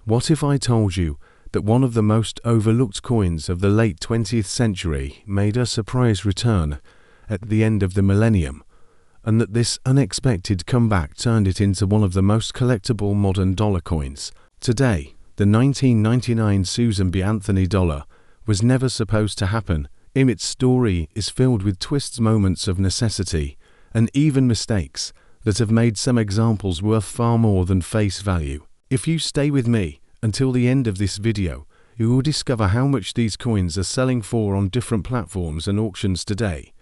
What if I told you that one of the most overlooked coins of the late 20th century made a surprise return at the end of the millennium, and that this unexpected comeback turned it into one of the most collectible modern dollar coins? Today, the 1999 Susan B. Anthony dollar was never supposed to happen. Its story is filled with twists, moments of necessity, and even mistakes that have made some examples worth far more than face value. If you stay with me until the end of this video, you will discover how much these coins are selling for on different platforms and auctions today,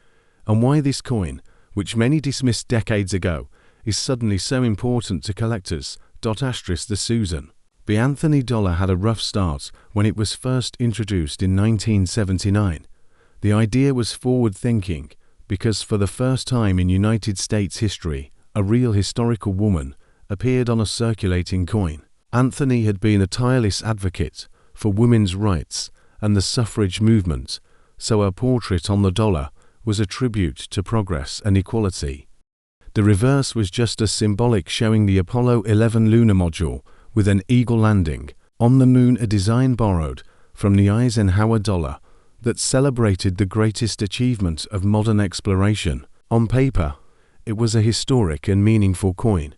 and why this coin, which many dismissed decades ago, is suddenly so important to collectors. The Susan B. Anthony dollar had a rough start when it was first introduced in 1979. The idea was forward-thinking because for the first time in United States history, a real historical woman appeared on a circulating coin. Anthony had been a tireless advocate for women's rights and the suffrage movement, so her portrait on the dollar was a tribute to progress and equality. The reverse was just as symbolic, showing the Apollo 11 lunar module with an eagle landing on the moon, a design borrowed from the Eisenhower dollar that celebrated the greatest achievement of modern exploration. On paper, it was a historic and meaningful coin.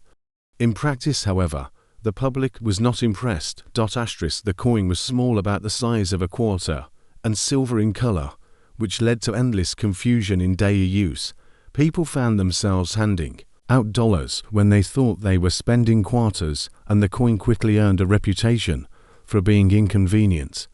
In practice, however, the public was not impressed. The coin was small, about the size of a quarter, and silver in color, which led to endless confusion in daily use. People found themselves handing out dollars when they thought they were spending quarters, and the coin quickly earned a reputation for being inconvenient.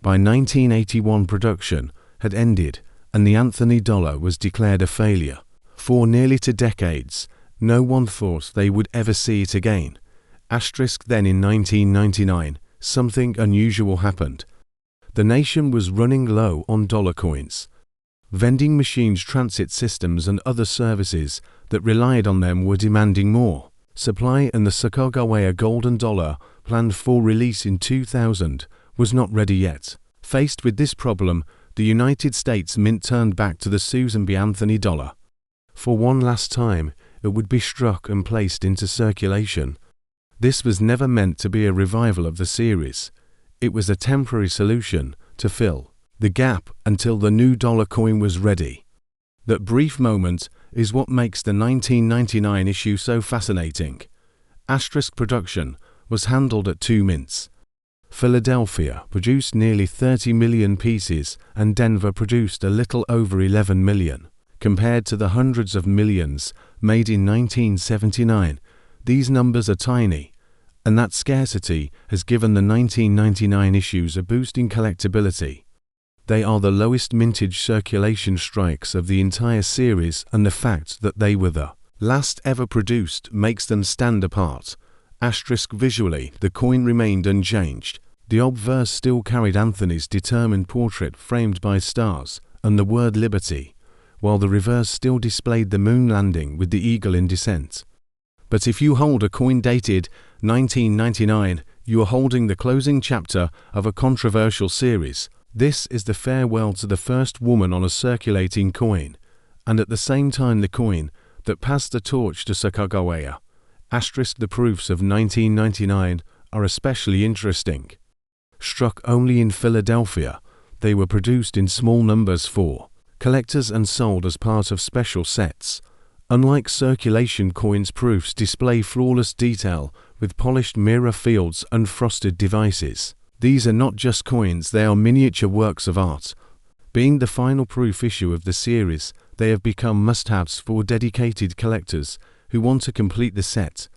By 1981, production had ended, and the Anthony dollar was declared a failure. For nearly 2 decades, no one thought they would ever see it again. Then in 1999, something unusual happened. The nation was running low on dollar coins. Vending machines, transit systems, and other services that relied on them were demanding more supply, and the Sacagawea golden dollar, planned for release in 2000, was not ready yet. Faced with this problem, the United States Mint turned back to the Susan B. Anthony dollar. For one last time, it would be struck and placed into circulation. This was never meant to be a revival of the series. It was a temporary solution to fill the gap until the new dollar coin was ready. That brief moment is what makes the 1999 issue so fascinating. Production was handled at 2 mints. Philadelphia produced nearly 30 million pieces, and Denver produced a little over 11 million. Compared to the hundreds of millions made in 1979, these numbers are tiny, and that scarcity has given the 1999 issues a boost in collectability. They are the lowest mintage circulation strikes of the entire series, and the fact that they were the last ever produced makes them stand apart. Visually, the coin remained unchanged. The obverse still carried Anthony's determined portrait framed by stars and the word liberty, while the reverse still displayed the moon landing with the eagle in descent. But if you hold a coin dated 1999, you are holding the closing chapter of a controversial series. This is the farewell to the first woman on a circulating coin, and at the same time the coin that passed the torch to Sacagawea. The proofs of 1999 are especially interesting. Struck only in Philadelphia, they were produced in small numbers for collectors and sold as part of special sets. Unlike circulation coins, proofs display flawless detail with polished mirror fields and frosted devices. These are not just coins, they are miniature works of art. Being the final proof issue of the series, they have become must-haves for dedicated collectors who want to complete the set.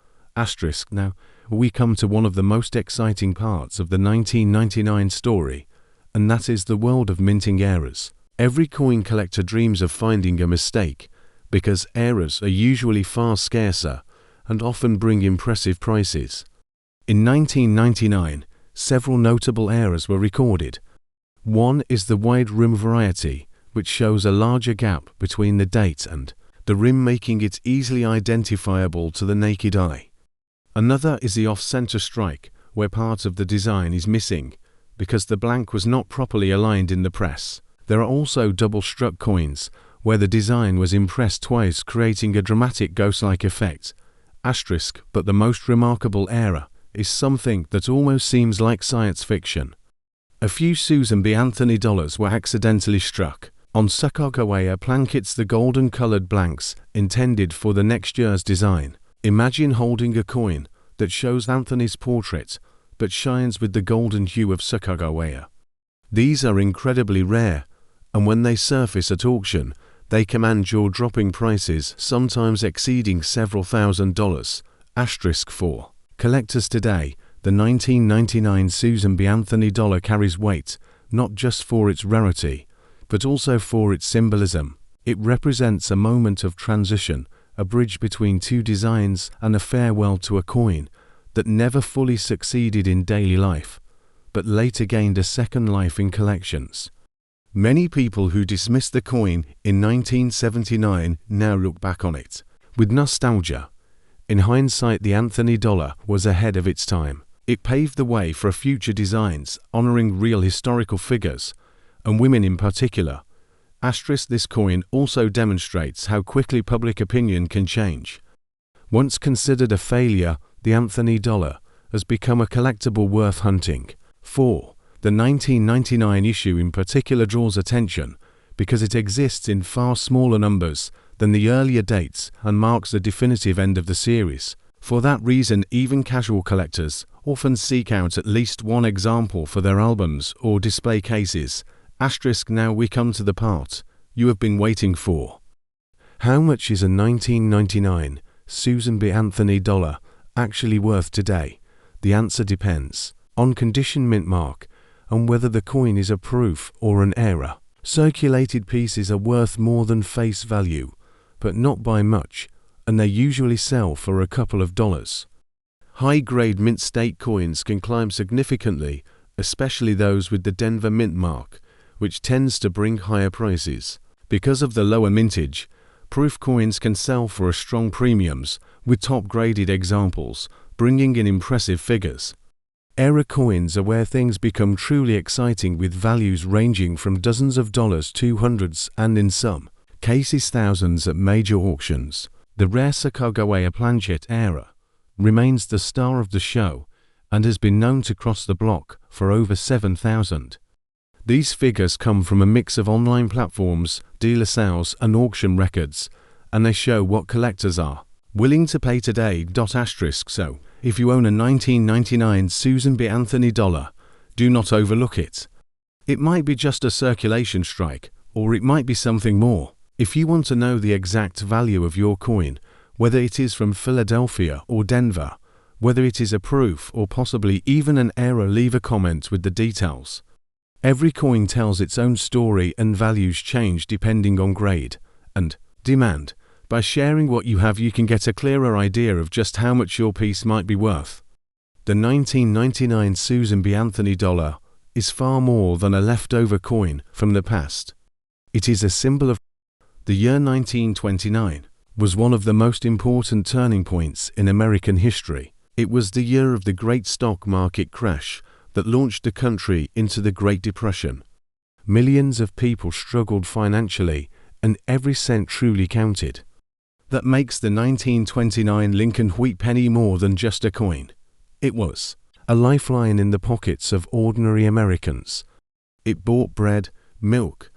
Now, we come to one of the most exciting parts of the 1999 story, and that is the world of minting errors. Every coin collector dreams of finding a mistake, because errors are usually far scarcer and often bring impressive prices. In 1999, several notable errors were recorded. One is the wide rim variety, which shows a larger gap between the date and the rim, making it easily identifiable to the naked eye. Another is the off-center strike, where part of the design is missing because the blank was not properly aligned in the press. There are also double-struck coins, where the design was impressed twice, creating a dramatic ghost-like effect. But the most remarkable error is something that almost seems like science fiction. A few Susan B. Anthony dollars were accidentally struck on Sacagawea blankets, the golden-colored blanks intended for the next year's design. Imagine holding a coin that shows Anthony's portrait but shines with the golden hue of Sacagawea. These are incredibly rare, and when they surface at auction, they command jaw-dropping prices, sometimes exceeding several $1,000s. *4. Collectors today, the 1999 Susan B. Anthony dollar carries weight, not just for its rarity, but also for its symbolism. It represents a moment of transition, a bridge between two designs, and a farewell to a coin that never fully succeeded in daily life, but later gained a second life in collections. Many people who dismissed the coin in 1979 now look back on it with nostalgia. In hindsight, the Anthony dollar was ahead of its time. It paved the way for future designs, honoring real historical figures, and women in particular. This coin also demonstrates how quickly public opinion can change. Once considered a failure, the Anthony dollar has become a collectible worth hunting. 4. The 1999 issue in particular draws attention because it exists in far smaller numbers than the earlier dates and marks the definitive end of the series. For that reason, even casual collectors often seek out at least one example for their albums or display cases. Now we come to the part you have been waiting for. How much is a 1999 Susan B. Anthony dollar actually worth today? The answer depends on condition, mint mark, and whether the coin is a proof or an error. Circulated pieces are worth more than face value, but not by much, and they usually sell for a couple of dollars. High-grade mint state coins can climb significantly, especially those with the Denver mint mark, which tends to bring higher prices. Because of the lower mintage, proof coins can sell for strong premiums, with top-graded examples bringing in impressive figures. Error coins are where things become truly exciting, with values ranging from dozens of dollars to hundreds and in some cases thousands at major auctions. The rare Sacagawea planchet era remains the star of the show and has been known to cross the block for over 7,000. These figures come from a mix of online platforms, dealer sales, and auction records, and they show what collectors are willing to pay today. So, if you own a 1999 Susan B. Anthony dollar, do not overlook it. It might be just a circulation strike, or it might be something more. If you want to know the exact value of your coin, whether it is from Philadelphia or Denver, whether it is a proof or possibly even an error, leave a comment with the details. Every coin tells its own story, and values change depending on grade and demand. By sharing what you have, you can get a clearer idea of just how much your piece might be worth. The 1999 Susan B. Anthony dollar is far more than a leftover coin from the past. It is a symbol of the year 1929 was one of the most important turning points in American history. It was the year of the great stock market crash that launched the country into the Great Depression. Millions of people struggled financially, and every cent truly counted. That makes the 1929 Lincoln wheat penny more than just a coin. It was a lifeline in the pockets of ordinary Americans. It bought bread, milk,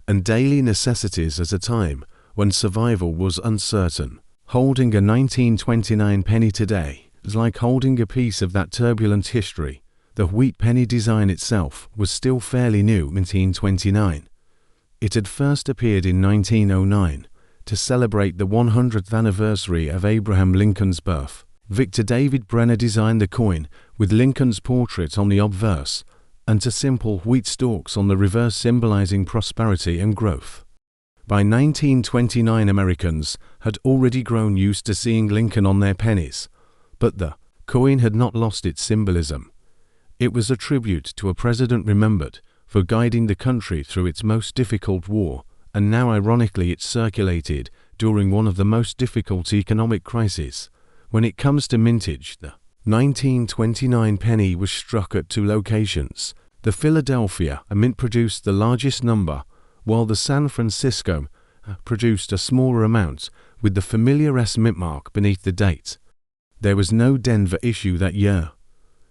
and daily necessities at a time when survival was uncertain. Holding a 1929 penny today is like holding a piece of that turbulent history. The wheat penny design itself was still fairly new in 1929. It had first appeared in 1909 to celebrate the 100th anniversary of Abraham Lincoln's birth. Victor David Brenner designed the coin with Lincoln's portrait on the obverse and to simple wheat stalks on the reverse, symbolizing prosperity and growth. By 1929, Americans had already grown used to seeing Lincoln on their pennies, but the coin had not lost its symbolism. It was a tribute to a president remembered for guiding the country through its most difficult war, and now ironically it circulated during one of the most difficult economic crises. When it comes to mintage, the 1929 penny was struck at two locations. The Philadelphia mint produced the largest number, while the San Francisco produced a smaller amount, with the familiar S mint mark beneath the date. There was no Denver issue that year.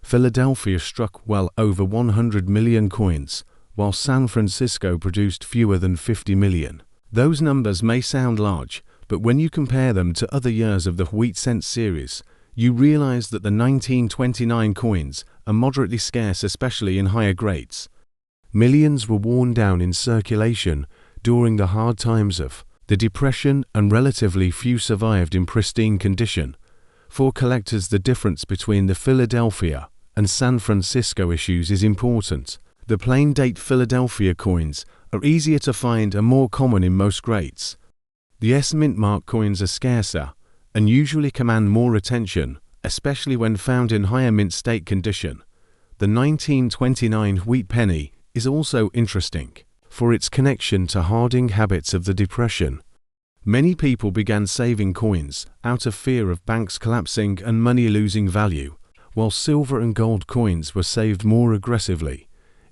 Philadelphia struck well over 100 million coins, while San Francisco produced fewer than 50 million. Those numbers may sound large, but when you compare them to other years of the wheat cent series, you realize that the 1929 coins are moderately scarce, especially in higher grades. Millions were worn down in circulation during the hard times of the Depression, and relatively few survived in pristine condition. For collectors, the difference between the Philadelphia and San Francisco issues is important. The plain date Philadelphia coins are easier to find and more common in most grades. The S mint mark coins are scarcer and usually command more attention, especially when found in higher mint state condition. The 1929 wheat penny is also interesting for its connection to hoarding habits of the Depression. Many people began saving coins out of fear of banks collapsing and money losing value, while silver and gold coins were saved more aggressively.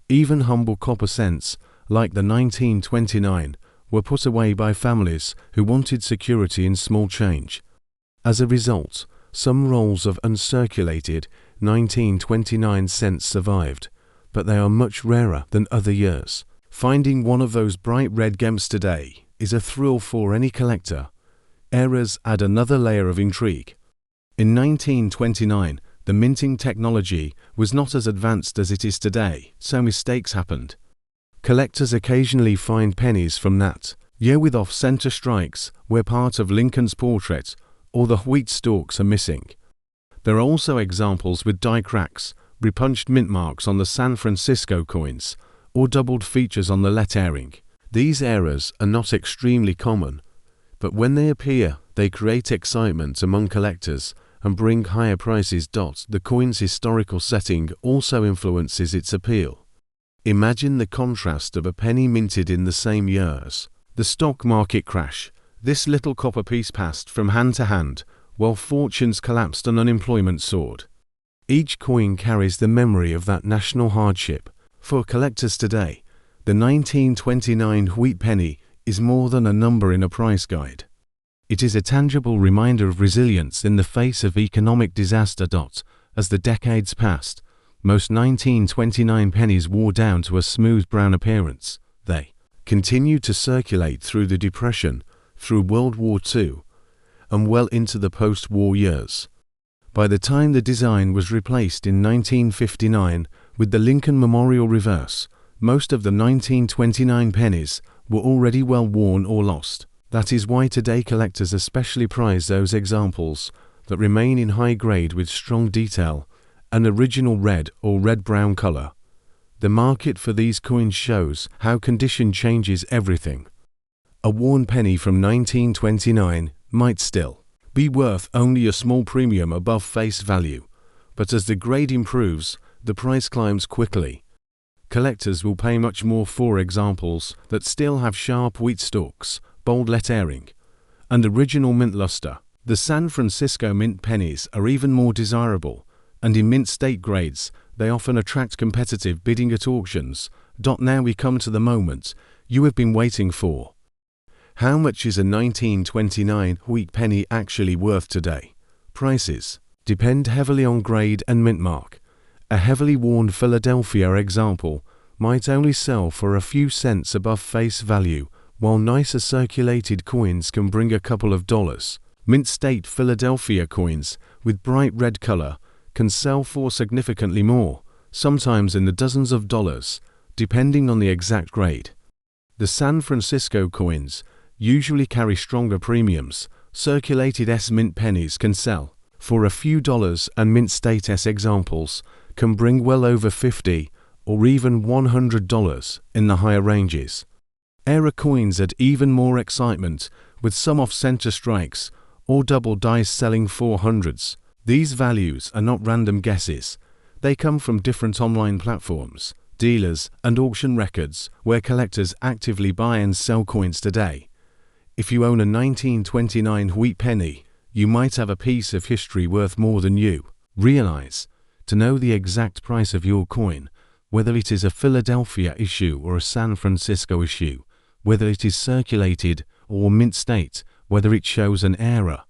Even humble copper cents, like the 1929, were put away by families who wanted security in small change. As a result, some rolls of uncirculated 1929 cents survived, but they are much rarer than other years. Finding one of those bright red gems today is a thrill for any collector. Errors add another layer of intrigue. In 1929, the minting technology was not as advanced as it is today, so mistakes happened. Collectors occasionally find pennies from that year with off-center strikes where part of Lincoln's portrait or the wheat stalks are missing. There are also examples with die cracks, repunched mint marks on the San Francisco coins, or doubled features on the lettering. These errors are not extremely common, but when they appear, they create excitement among collectors and bring higher prices. The coin's historical setting also influences its appeal. Imagine the contrast of a penny minted in the same years. The stock market crash. This little copper piece passed from hand to hand, while fortunes collapsed and unemployment soared. Each coin carries the memory of that national hardship. For collectors today, the 1929 wheat penny is more than a number in a price guide. It is a tangible reminder of resilience in the face of economic disaster. As the decades passed, most 1929 pennies wore down to a smooth brown appearance. They continued to circulate through the Depression, through World War II, and well into the post-war years. By the time the design was replaced in 1959 with the Lincoln Memorial reverse, most of the 1929 pennies were already well worn or lost. That is why today collectors especially prize those examples that remain in high grade with strong detail, an original red or red-brown color. The market for these coins shows how condition changes everything. A worn penny from 1929 might still be worth only a small premium above face value, but as the grade improves, the price climbs quickly. Collectors will pay much more for examples that still have sharp wheat stalks, bold lettering, and original mint luster. The San Francisco mint pennies are even more desirable, and in mint state grades, they often attract competitive bidding at auctions. Now we come to the moment you have been waiting for. How much is a 1929 wheat penny actually worth today? Prices depend heavily on grade and mint mark. A heavily worn Philadelphia example might only sell for a few cents above face value, while nicer circulated coins can bring a couple of dollars. Mint state Philadelphia coins with bright red color can sell for significantly more, sometimes in the dozens of dollars, depending on the exact grade. The San Francisco coins usually carry stronger premiums. Circulated S mint pennies can sell for a few dollars, and mint state S examples can bring well over $50 or even $100 in the higher ranges. Error coins add even more excitement, with some off-center strikes or double dice selling for hundreds. These values are not random guesses. They come from different online platforms, dealers, and auction records where collectors actively buy and sell coins today. If you own a 1929 wheat penny, you might have a piece of history worth more than you realize. To know the exact price of your coin, whether it is a Philadelphia issue or a San Francisco issue, whether it is circulated or mint state, whether it shows an error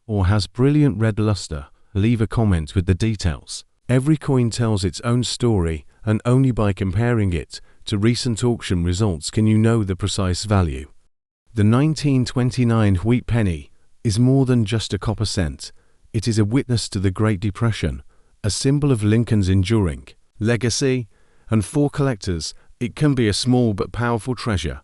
or has brilliant red luster, leave a comment with the details. Every coin tells its own story, and only by comparing it to recent auction results can you know the precise value. The 1929 wheat penny is more than just a copper cent. It is a witness to the Great Depression, a symbol of Lincoln's enduring legacy, and for collectors, it can be a small but powerful treasure.